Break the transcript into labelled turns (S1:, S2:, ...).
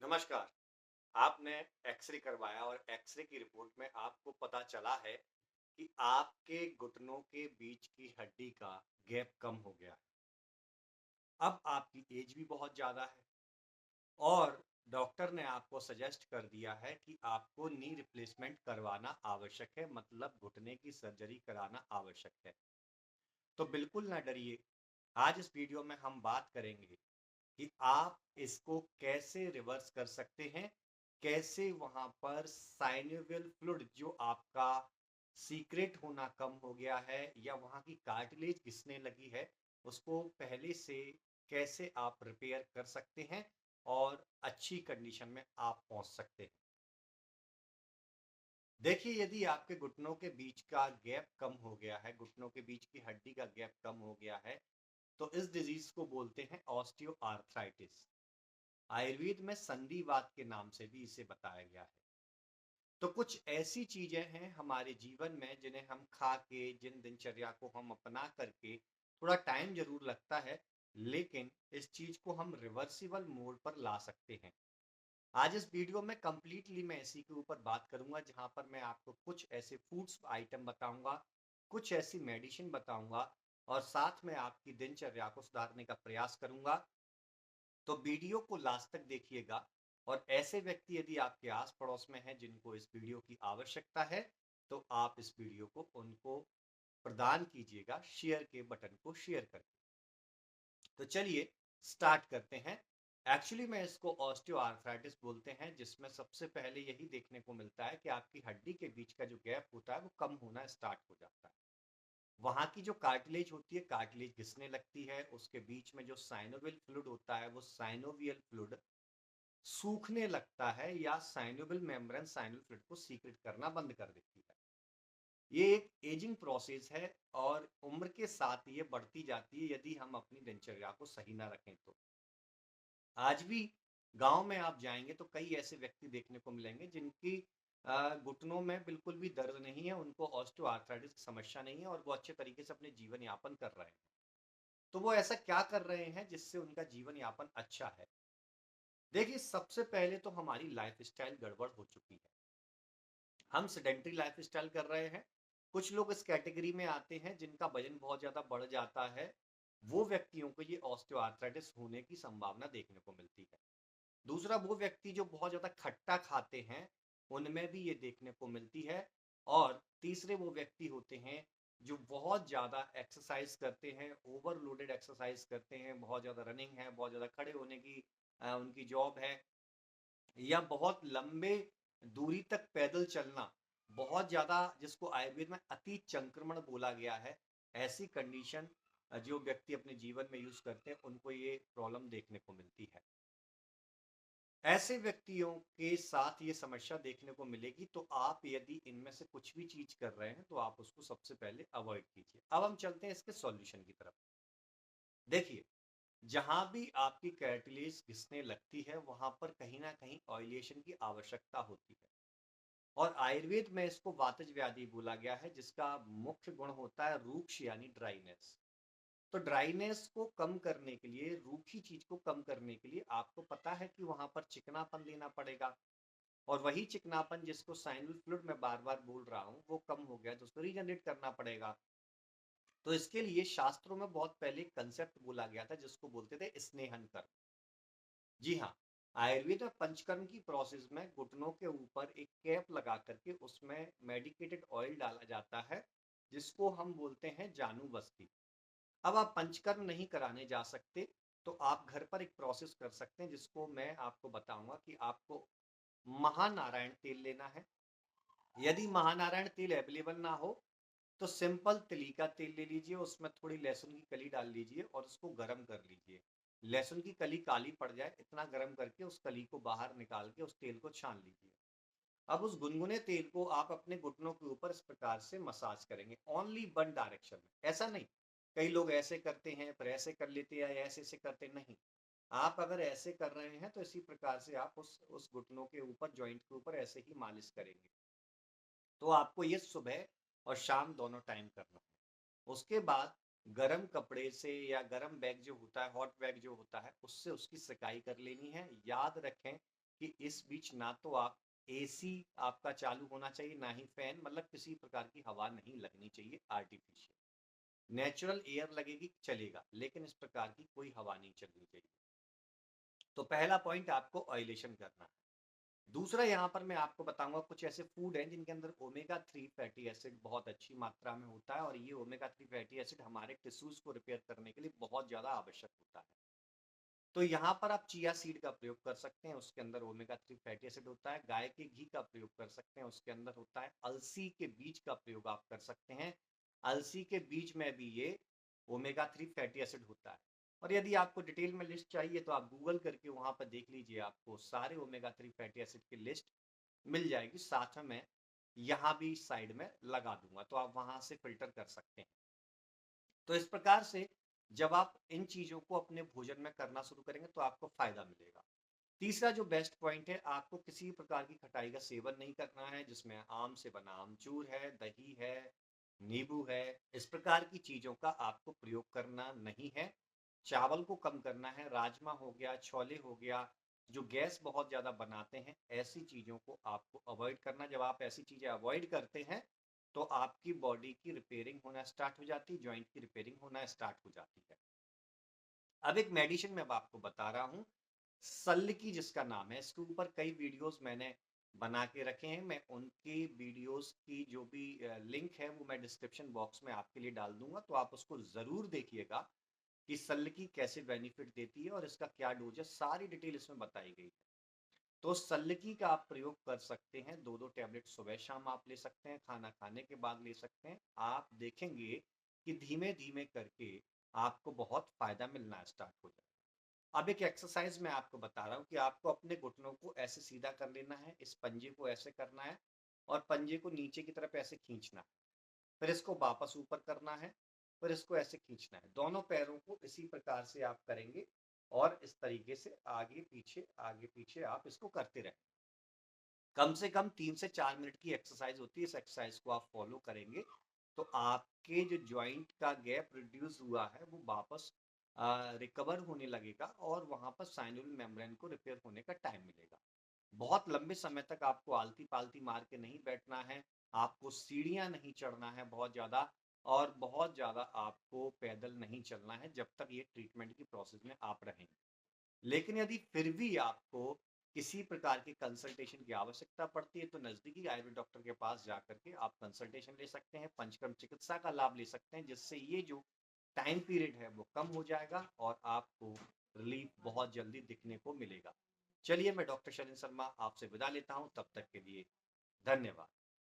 S1: नमस्कार। आपने एक्सरे करवाया और एक्सरे की रिपोर्ट में आपको पता चला है कि आपके घुटनों के बीच की हड्डी का गैप कम हो गया है। अब आपकी एज भी बहुत ज़्यादा है और डॉक्टर ने आपको सजेस्ट कर दिया है कि आपको नी रिप्लेसमेंट करवाना आवश्यक है, मतलब घुटने की सर्जरी कराना आवश्यक है। तो बिल्कुल ना डरिए। आज इस वीडियो में हम बात करेंगे कि आप इसको कैसे रिवर्स कर सकते हैं, कैसे वहाँ पर साइनोवियल फ्लूइड जो आपका सीक्रेट होना कम हो गया है या वहाँ की कार्टिलेज घिसने लगी है, उसको पहले से कैसे आप रिपेयर कर सकते हैं और अच्छी कंडीशन में आप पहुँच सकते हैं। देखिए, यदि आपके घुटनों के बीच का गैप कम हो गया है, घुटनों के बीच की हड्डी का गैप कम हो गया है, तो इस डिजीज़ को बोलते हैं ऑस्टियोआर्थराइटिस। आयुर्वेद में संधिवात के नाम से भी इसे बताया गया है। तो कुछ ऐसी चीजें हैं हमारे जीवन में जिन्हें हम खा के, जिन दिनचर्या को हम अपना करके थोड़ा टाइम जरूर लगता है, लेकिन इस चीज को हम रिवर्सिबल मोड पर ला सकते हैं। आज इस वीडियो में कंप्लीटली मैं इसी के ऊपर बात करूंगा, जहां पर मैं आपको कुछ ऐसे फूड्स आइटम बताऊंगा, कुछ ऐसी मेडिसिन बताऊंगा और साथ में आपकी दिनचर्या को सुधारने का प्रयास करूंगा। तो वीडियो को लास्ट तक देखिएगा और ऐसे व्यक्ति यदि आपके आस पड़ोस में हैं जिनको इस वीडियो की आवश्यकता है, तो आप इस वीडियो को उनको प्रदान कीजिएगा, शेयर के बटन को शेयर करके। तो चलिए स्टार्ट करते हैं। एक्चुअली में इसको ऑस्टियोआर्थराइटिस बोलते हैं, जिसमें सबसे पहले यही देखने को मिलता है कि आपकी हड्डी के बीच का जो गैप होता है वो कम होना स्टार्ट हो जाता है। वहाँ की जो कार्टिलेज होती है, कार्टिलेज घिसने लगती है, उसके बीच में जो साइनोवियल फ्लूइड होता है वो साइनोवियल फ्लूइड सूखने लगता है या साइनोवियल मेम्ब्रेन साइनल फ्लूइड को सीक्रेट करना बंद कर देती है। ये एक एजिंग प्रोसेस है और उम्र के साथ ये बढ़ती जाती है यदि हम अपनी दिनचर्या को सही ना रखें तो। आज भी गांव में आप जाएंगे तो कई ऐसे व्यक्ति देखने को मिलेंगे जिनकी घुटनों में बिल्कुल भी दर्द नहीं है, उनको ऑस्टियोआर्थराइटिस की समस्या नहीं है और वो अच्छे तरीके से अपने जीवन यापन कर रहे हैं। तो वो ऐसा क्या कर रहे हैं जिससे उनका जीवन यापन अच्छा है? देखिए, सबसे पहले तो हमारी लाइफस्टाइल गड़बड़ हो चुकी है। हम सेडेंटरी लाइफस्टाइल कर रहे हैं। कुछ लोग इस कैटेगरी में आते हैं जिनका वजन बहुत ज़्यादा बढ़ जाता है। वो व्यक्तियों को ये ऑस्टियोआर्थराइटिस होने की संभावना देखने को मिलती है। दूसरा, वो व्यक्ति जो बहुत ज़्यादा खट्टा खाते हैं, उनमें भी ये देखने को मिलती है। और तीसरे वो व्यक्ति होते हैं जो बहुत ज़्यादा एक्सरसाइज करते हैं, ओवरलोडेड एक्सरसाइज करते हैं, बहुत ज़्यादा रनिंग है, बहुत ज़्यादा खड़े होने की उनकी जॉब है, या बहुत लंबे दूरी तक पैदल चलना, बहुत ज़्यादा जिसको आयुर्वेद में अति संक्रमण बोला गया है, ऐसी कंडीशन जो व्यक्ति अपने जीवन में यूज़ करते हैं, उनको ये प्रॉब्लम देखने को मिलती है। ऐसे व्यक्तियों के साथ ये समस्या देखने को मिलेगी, तो आप यदि इनमें से कुछ भी चीज़ कर रहे हैं, तो आप उसको सबसे पहले अवॉइड कीजिए। अब हम चलते हैं इसके सॉल्यूशन की तरफ। देखिए, जहाँ भी आपकी कार्टिलेज घिसने लगती है, वहाँ पर कहीं न कहीं ऑयलेशन की आवश्यकता होती है। और आयुर्वेद में इसको वातज व्याधि बोला गया है, जिसका मुख्य गुण होता है रूक्ष यानी ड्राइनेस। तो ड्राइनेस को कम करने के लिए, रूखी चीज को कम करने के लिए आपको पता है कि वहां पर चिकनापन देना पड़ेगा। और वही चिकनापन जिसको साइनल फ्लूइड में बार बार बोल रहा हूँ, वो कम हो गया तो उसको रीजनरेट करना पड़ेगा। तो इसके लिए शास्त्रों में बहुत पहले कंसेप्ट बोला गया था जिसको बोलते थे स्नेहन कर्म। जी हाँ, आयुर्वेद में पंचकर्म की प्रोसेस में घुटनों के ऊपर एक कैप लगा करके उसमें मेडिकेटेड ऑयल डाला जाता है, जिसको हम बोलते हैं जानु बस्ती। अब आप पंचकर्म नहीं कराने जा सकते, तो आप घर पर एक प्रोसेस कर सकते हैं जिसको मैं आपको बताऊंगा कि आपको महानारायण तेल लेना है। यदि महानारायण तेल अवेलेबल ना हो, तो सिंपल तिली का तेल ले लीजिए, उसमें थोड़ी लहसुन की कली डाल लीजिए और उसको गर्म कर लीजिए। लहसुन की कली काली पड़ जाए इतना गर्म करके उस कली को बाहर निकाल के उस तेल को छान लीजिए। अब उस गुनगुने तेल को आप अपने घुटनों के ऊपर इस प्रकार से मसाज करेंगे, ओनली वन डायरेक्शन में, ऐसा नहीं कई लोग ऐसे करते हैं फिर ऐसे कर लेते हैं या ऐसे ऐसे करते नहीं। आप अगर ऐसे कर रहे हैं तो इसी प्रकार से आप उस घुटनों के ऊपर, जॉइंट के ऊपर ऐसे ही मालिश करेंगे। तो आपको ये सुबह और शाम दोनों टाइम करना है। उसके बाद गरम कपड़े से या गरम बैग जो होता है, हॉट बैग जो होता है, उससे उसकी सिकाई कर लेनी है। याद रखें, कि इस बीच ना तो आप एसी आपका चालू होना चाहिए, ना ही फैन, मतलब किसी प्रकार की हवा नहीं लगनी चाहिए आर्टिफिशियल। नेचुरल एयर लगेगी चलेगा, लेकिन इस प्रकार की कोई हवा नहीं चलनी चाहिए। तो पहला पॉइंट आपको ऑयलेशन करना है। दूसरा यहाँ पर मैं आपको बताऊंगा कुछ ऐसे फूड हैं जिनके अंदर ओमेगा 3 फैटी एसिड बहुत अच्छी मात्रा में होता है, और ये ओमेगा 3 फैटी एसिड हमारे टिश्यूज को रिपेयर करने के लिए बहुत ज्यादा आवश्यक होता है। तो यहाँ पर आप चिया सीड का प्रयोग कर सकते हैं, उसके अंदर ओमेगा 3 फैटी एसिड होता है। गाय के घी का प्रयोग कर सकते हैं, उसके अंदर होता है। अलसी के बीज का प्रयोग आप कर सकते हैं, अलसी के बीज में भी ये ओमेगा 3 फैटी एसिड होता है। और यदि आपको डिटेल में लिस्ट चाहिए तो आप गूगल करके वहां पर देख लीजिए, आपको सारे ओमेगा 3 फैटी एसिड की लिस्ट मिल जाएगी। साथ में मैं यहाँ भी साइड में लगा दूंगा, तो आप वहां से फिल्टर कर सकते हैं। तो इस प्रकार से जब आप इन चीजों को अपने भोजन में करना शुरू करेंगे तो आपको फायदा मिलेगा। तीसरा जो बेस्ट पॉइंट है, आपको किसी प्रकार की खटाई का सेवन नहीं करना है, जिसमें आम से बना आमचूर है, दही है, नींबू है, इस प्रकार की चीजों का आपको प्रयोग करना नहीं है। चावल को कम करना है, राजमा हो गया, छोले हो गया, जो गैस बहुत ज्यादा बनाते हैं, ऐसी चीजों को आपको अवॉइड करना। जब आप ऐसी चीजें अवॉइड करते हैं तो आपकी बॉडी की रिपेयरिंग होना स्टार्ट हो जाती है, जॉइंट की रिपेयरिंग होना स्टार्ट हो जाती है। अब एक मेडिसिन मैं अब आपको बता रहा हूँ, सल्लकी जिसका नाम है। इसके ऊपर कई वीडियोस मैंने बना के रखे हैं, मैं उनकी वीडियोस की जो भी लिंक है वो मैं डिस्क्रिप्शन बॉक्स में आपके लिए डाल दूंगा, तो आप उसको जरूर देखिएगा कि सल्लकी कैसे बेनिफिट देती है और इसका क्या डोज है, सारी डिटेल इसमें बताई गई है। तो सल्लकी का आप प्रयोग कर सकते हैं, 2-2 टैबलेट सुबह शाम आप ले सकते हैं, खाना खाने के बाद ले सकते हैं। आप देखेंगे कि धीमे धीमे करके आपको बहुत फायदा मिलना स्टार्ट हो जाएगा। अब एक एक्सरसाइज मैं आपको बता रहा हूँ कि आपको अपने घुटनों को ऐसे सीधा कर लेना है, इस पंजे को ऐसे करना है और पंजे को नीचे की तरफ ऐसे खींचना है, फिर इसको वापस ऊपर करना है, फिर इसको ऐसे खींचना है। दोनों पैरों को इसी प्रकार से आप करेंगे और इस तरीके से आगे पीछे आप इसको करते रहें। कम से कम 3 से 4 मिनट की एक्सरसाइज होती है। इस एक्सरसाइज को आप फॉलो करेंगे तो आपके जो जॉइंट का गैप रिड्यूस हुआ है वो वापस रिकवर होने लगेगा, और वहां पर साइनोवियल मेम्ब्रेन को रिपेयर होने का टाइम मिलेगा। बहुत लंबे समय तक आपको आलती पालती मार के नहीं बैठना है, आपको सीढ़ियां नहीं चढ़ना है बहुत ज्यादा, और बहुत ज्यादा आपको पैदल नहीं चलना है जब तक ये ट्रीटमेंट की प्रोसेस में आप रहेंगे। लेकिन यदि फिर भी आपको किसी प्रकार की कंसल्टेशन की आवश्यकता पड़ती है तो नजदीकी आयुर्वेद डॉक्टर के पास जाकर के आप कंसल्टेशन ले सकते हैं, पंचकर्म चिकित्सा का लाभ ले सकते हैं, जिससे ये जो टाइम पीरियड है वो कम हो जाएगा और आपको रिलीफ बहुत जल्दी दिखने को मिलेगा। चलिए, मैं डॉक्टर शैलेंद्र शर्मा आपसे विदा लेता हूं, तब तक के लिए धन्यवाद।